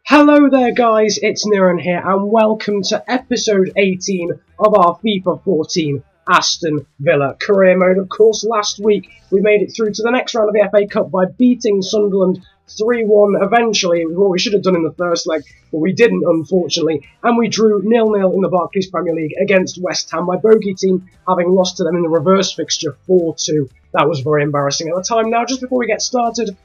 Hello there guys, it's Niran here and welcome to episode 18 of our FIFA 14 Aston Villa career mode. Of course, last week we made it through to the next round of the FA Cup by beating Sunderland 3-1 eventually. It was what we should have done in the first leg, but we didn't unfortunately, and we drew 0-0 in the Barclays Premier League against West Ham, my bogey team having lost to them in the reverse fixture 4-2. That was very embarrassing at the time. Now, just before we get started,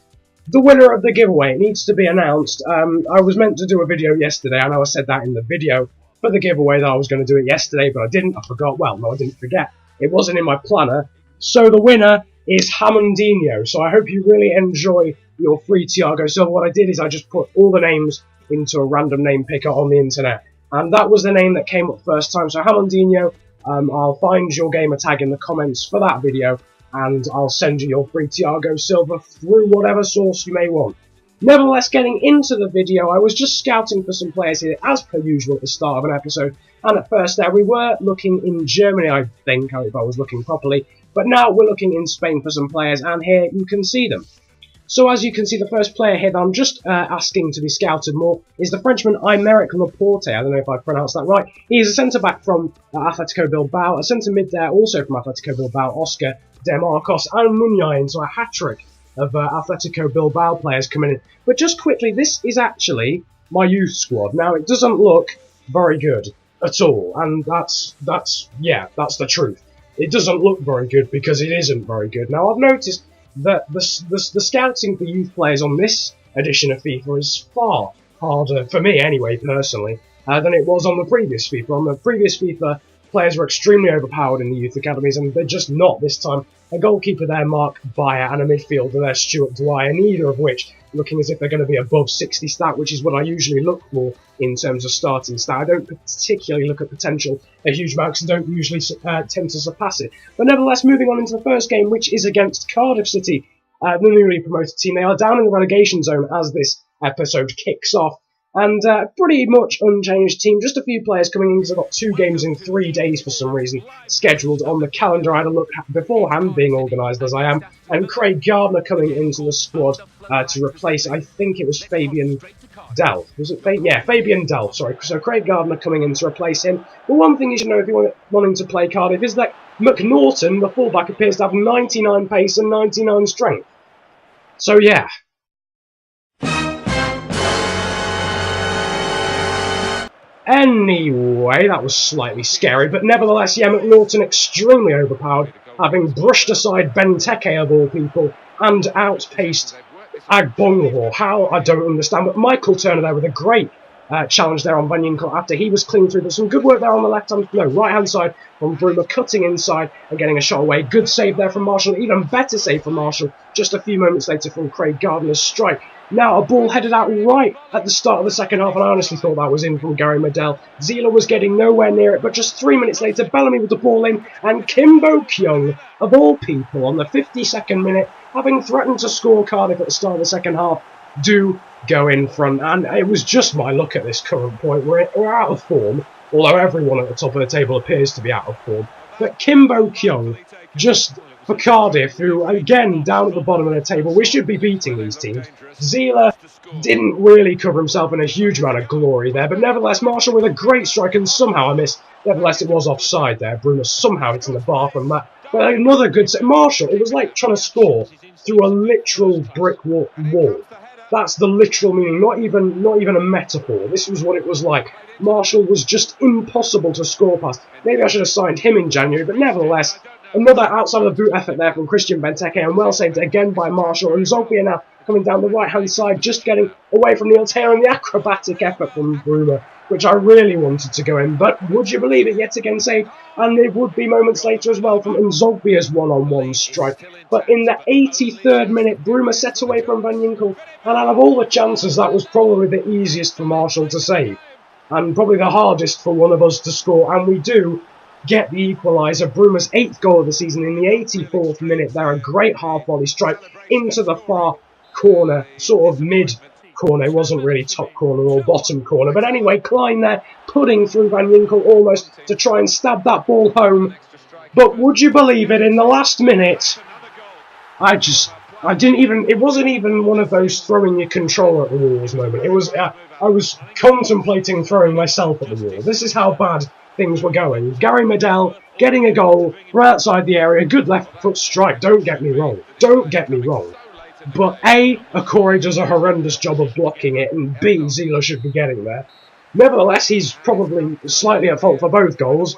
the winner of the giveaway needs to be announced. I was meant to do a video yesterday. I know I said that in the video for the giveaway that I was going to do it yesterday, but I didn't. I forgot. Well, no, I didn't forget. It wasn't in my planner. So the winner is Hamundinho. So I hope you really enjoy your free Thiago Silva. What I did is I just put all the names into a random name picker on the internet, and that was the name that came up first time. So Hamundinho, I'll find your gamer tag in the comments for that video, and I'll send you your free Thiago Silva through whatever source you may want. Nevertheless, getting into the video, I was just scouting for some players here, as per usual at the start of an episode, and at first there we were looking in Germany, I think, if I was looking properly, but now we're looking in Spain for some players, and here you can see them. So as you can see, the first player here that I'm just asking to be scouted more is the Frenchman Aymeric Laporte. I don't know if I pronounced that right. He is a centre-back from Atletico Bilbao, a centre-mid there also from Atletico Bilbao, Oscar De Marcos and Muniain, so a hat-trick of Atletico Bilbao players coming in. But just quickly, this is actually my youth squad. Now, it doesn't look very good at all, and that's the truth. It doesn't look very good because it isn't very good. Now, I've noticed that the scouting for youth players on this edition of FIFA is far harder, for me anyway, personally, than it was on the previous FIFA. On the previous FIFA, players were extremely overpowered in the youth academies, and they're just not this time. A goalkeeper there, Mark Bayer, and a midfielder there, Stuart Dwyer, neither of which looking as if they're going to be above 60 stat, which is what I usually look for in terms of starting stat. I don't particularly look at potential a huge amount because I don't usually tend to surpass it. But nevertheless, moving on into the first game, which is against Cardiff City, the newly promoted team. They are down in the relegation zone as this episode kicks off. And pretty much unchanged team, just a few players coming in because I've got 2 games in 3 days for some reason scheduled on the calendar. I had a look beforehand, being organised as I am, and Craig Gardner coming into the squad to replace, I think it was Fabian Delph. Was it Fabian Delph, sorry. So Craig Gardner coming in to replace him. But one thing you should know if you're wanting to play Cardiff is that McNaughton, the fullback, appears to have 99 pace and 99 strength. So yeah. Anyway, that was slightly scary, but nevertheless, yeah, McNaughton extremely overpowered, having brushed aside Benteke of all people and outpaced Agbonlahor. How, I don't understand, but Michael Turner there with a great challenge there on Van Ginkel after he was clean through. There's some good work there on the right-hand side from Bruma, cutting inside and getting a shot away. Good save there from Marshall, even better save from Marshall just a few moments later from Craig Gardner's strike. Now a ball headed out right at the start of the second half, and I honestly thought that was in from Gary Medel. Zila was getting nowhere near it, but just 3 minutes later, Bellamy with the ball in, and Kimbo Kyung, of all people, on the 52nd minute, having threatened to score Cardiff at the start of the second half, do go in front. And it was just my luck at this current point. We're out of form, although everyone at the top of the table appears to be out of form. But Kimbo Kyung, just for Cardiff, who, again, down at the bottom of the table, we should be beating these teams. Zila didn't really cover himself in a huge amount of glory there, but nevertheless, Marshall with a great strike, and somehow I missed. Nevertheless, it was offside there. Bruno somehow hitting the bar from that. But another good set. Marshall, it was like trying to score through a literal brick wall. That's the literal meaning, not even a metaphor. This was what it was like. Marshall was just impossible to score past. Maybe I should have signed him in January, but nevertheless, another outside of the boot effort there from Christian Benteke, and well saved again by Marshall. And Zolpia now coming down the right-hand side, just getting away from Neil Taylor, and the acrobatic effort from Bruma, which I really wanted to go in. But would you believe it, yet again saved, and it would be moments later as well from Nzolpia's one-on-one strike. But in the 83rd minute, Bruma set away from Van Ginkel, and out of all the chances, that was probably the easiest for Marshall to save, and probably the hardest for one of us to score, and we do get the equaliser. Bruma's 8th goal of the season in the 84th minute there, a great half-volley strike into the far corner, sort of mid-corner. It wasn't really top corner or bottom corner, but anyway, Klein there, putting through Van Ginkel almost to try and stab that ball home. But would you believe it, in the last minute, I just It wasn't even one of those throwing your controller at the walls moment. It was, I was contemplating throwing myself at the wall. This is how bad things were going. Gary Medel getting a goal from outside the area, good left foot strike, don't get me wrong. But A, Akori does a horrendous job of blocking it, and B, Zila should be getting there. Nevertheless, he's probably slightly at fault for both goals.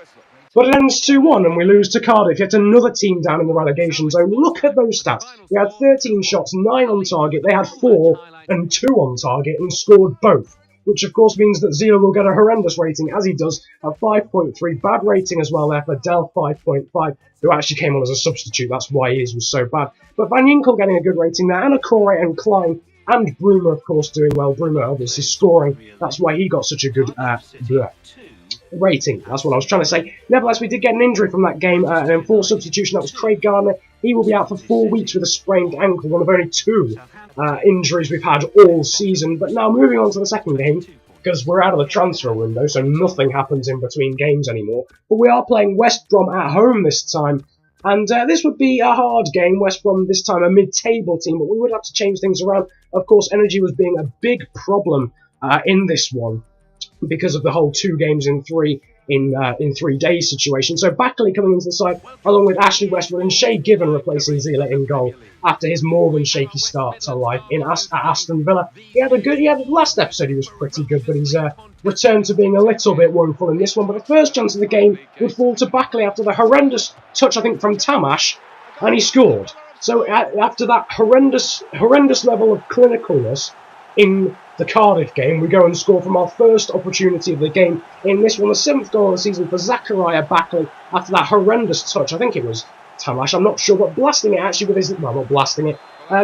But it ends 2-1 and we lose to Cardiff, yet another team down in the relegation zone. Look at those stats. We had 13 shots, 9 on target. They had 4 and 2 on target and scored both. Which of course means that Zila will get a horrendous rating, as he does, at 5.3. Bad rating as well there for Del, 5.5, who actually came on as a substitute. That's why his was so bad. But Van Ginkel getting a good rating there, and Akore and Klein, and Bruma, of course, doing well. Bruma obviously scoring. That's why he got such a good rating. That's what I was trying to say. Nevertheless, we did get an injury from that game, an enforced substitution. That was Craig Gardner. He will be out for 4 weeks with a sprained ankle, one of only 2 injuries we've had all season. But now moving on to the second game, because we're out of the transfer window, so nothing happens in between games anymore. But we are playing West Brom at home this time. And this would be a hard game. West Brom this time a mid-table team, but we would have to change things around. Of course, energy was being a big problem in this one, because of the whole 2 games in 3 in 3 days situation. So Backley coming into the side, along with Ashley Westwood and Shay Given replacing Zila in goal after his more than shaky start to life at Aston Villa. Last episode he was pretty good, but he's returned to being a little bit woeful in this one. But the first chance of the game would fall to Backley after the horrendous touch, I think, from Tamash, and he scored. So after that horrendous level of clinicalness in the Cardiff game, we go and score from our first opportunity of the game in this one, the 7th goal of the season for Zachariah Backley after that horrendous touch. I think it was Tamash, I'm not sure, but blasting it actually with his, well, not blasting it,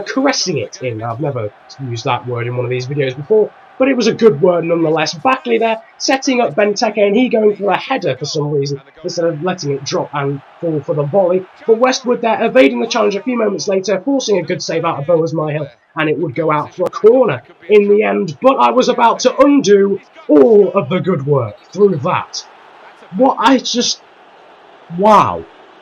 caressing it in. I've never used that word in one of these videos before, but it was a good word nonetheless. Backley there, setting up Benteke, and he going for a header for some reason, instead of letting it drop and fall for the volley. But Westwood there, evading the challenge a few moments later, forcing a good save out of Boas Myhill, and it would go out for a corner in the end. But I was about to undo all of the good work through that. Wow.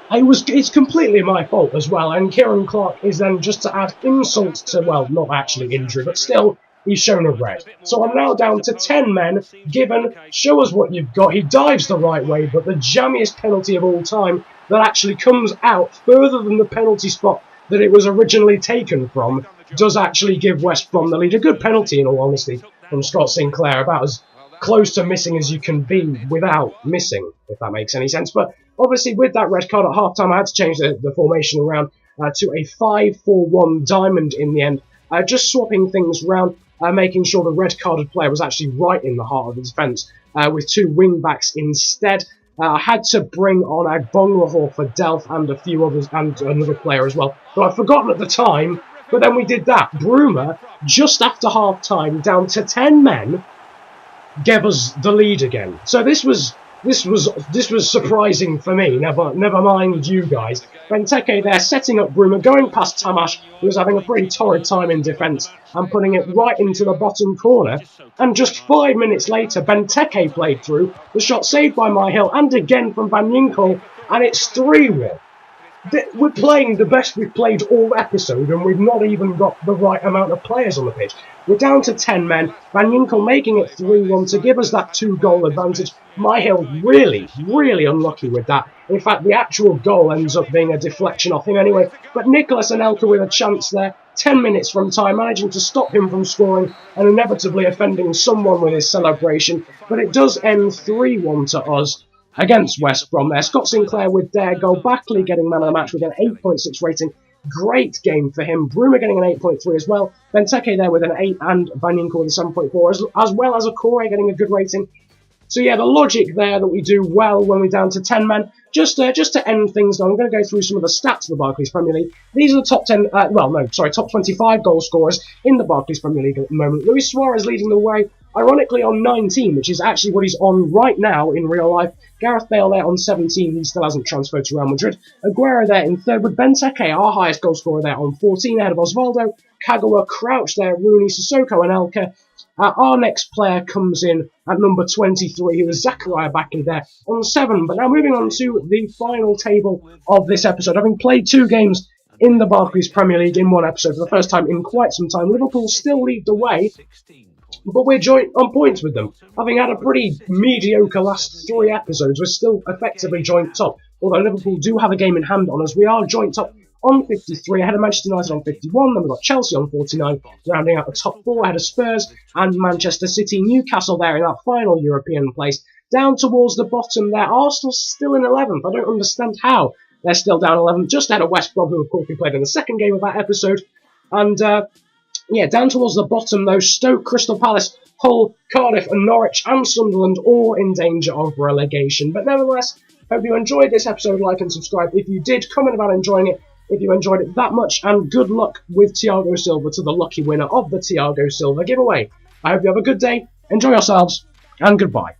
It's completely my fault as well, and Kieran Clark is then, just to add insult to, well, not actually injury, but still, he's shown a red. So I'm now down to 10 men. Given, show us what you've got. He dives the right way, but the jammiest penalty of all time that actually comes out further than the penalty spot that it was originally taken from does actually give West Brom the lead. A good penalty, in all honesty, from Scott Sinclair, about as close to missing as you can be without missing, if that makes any sense. But obviously, with that red card at half-time, I had to change the formation around to a 5-4-1 diamond in the end, just swapping things around, making sure the red-carded player was actually right in the heart of the defence, with 2 wing-backs instead. I had to bring on Agbonlahor for Delph and a few others, and another player as well, who I'd forgotten at the time, but then we did that. Bruma, just after half-time, down to 10 men, gave us the lead again. So this was surprising for me, never mind you guys. Benteke there, setting up Bruma, going past Tamash, who was having a pretty torrid time in defence, and putting it right into the bottom corner. And just 5 minutes later, Benteke played through, the shot saved by Myhill, and again from Van Ginkel, and it's 3-1. We're playing the best we've played all episode, and we've not even got the right amount of players on the pitch. We're down to 10 men. Van Ginkel making it 3-1 to give us that 2-goal advantage. Myhill really unlucky with that. In fact, the actual goal ends up being a deflection off him anyway. But Nicholas Anelka with a chance there, 10 minutes from time, managing to stop him from scoring and inevitably offending someone with his celebration. But it does end 3-1 to us against West Brom there. Scott Sinclair with their goal. Backley getting man of the match with an 8.6 rating. Great game for him. Bruma getting an 8.3 as well. Benteke there with an 8 and Van Ginkel with a 7.4, as well as Akore getting a good rating. So yeah, the logic there that we do well when we're down to 10 men. Just to end things though, I'm going to go through some of the stats of the Barclays Premier League. These are the top 25 goal scorers in the Barclays Premier League at the moment. Luis Suarez leading the way, ironically on 19, which is actually what he's on right now in real life. Gareth Bale there on 17, he still hasn't transferred to Real Madrid. Aguero there in 3rd, with Benteke, our highest goal scorer there on 14, ahead of Osvaldo. Kagawa, Crouch there, Rooney, Sissoko and Elka. Our next player comes in at number 23, who is Zachariah Backley there on 7. But now moving on to the final table of this episode. Having played 2 games in the Barclays Premier League in one episode for the first time in quite some time. Liverpool still lead the way, but we're joint on points with them. Having had a pretty mediocre last 3 episodes, we're still effectively joint top. Although Liverpool do have a game in hand on us, we are joint top on 53, ahead of Manchester United on 51, then we've got Chelsea on 49, rounding out the top 4 ahead of Spurs and Manchester City. Newcastle there in that final European place. Down towards the bottom there, Arsenal's still in 11th. I don't understand how they're still down 11th, just ahead of West Brom, who of course we played in the second game of that episode. And yeah, down towards the bottom though, Stoke, Crystal Palace, Hull, Cardiff and Norwich and Sunderland all in danger of relegation. But nevertheless, hope you enjoyed this episode. Like and subscribe if you did. Comment about enjoying it if you enjoyed it that much, and good luck with Thiago Silva to the lucky winner of the Thiago Silva giveaway. I hope you have a good day, enjoy yourselves, and goodbye.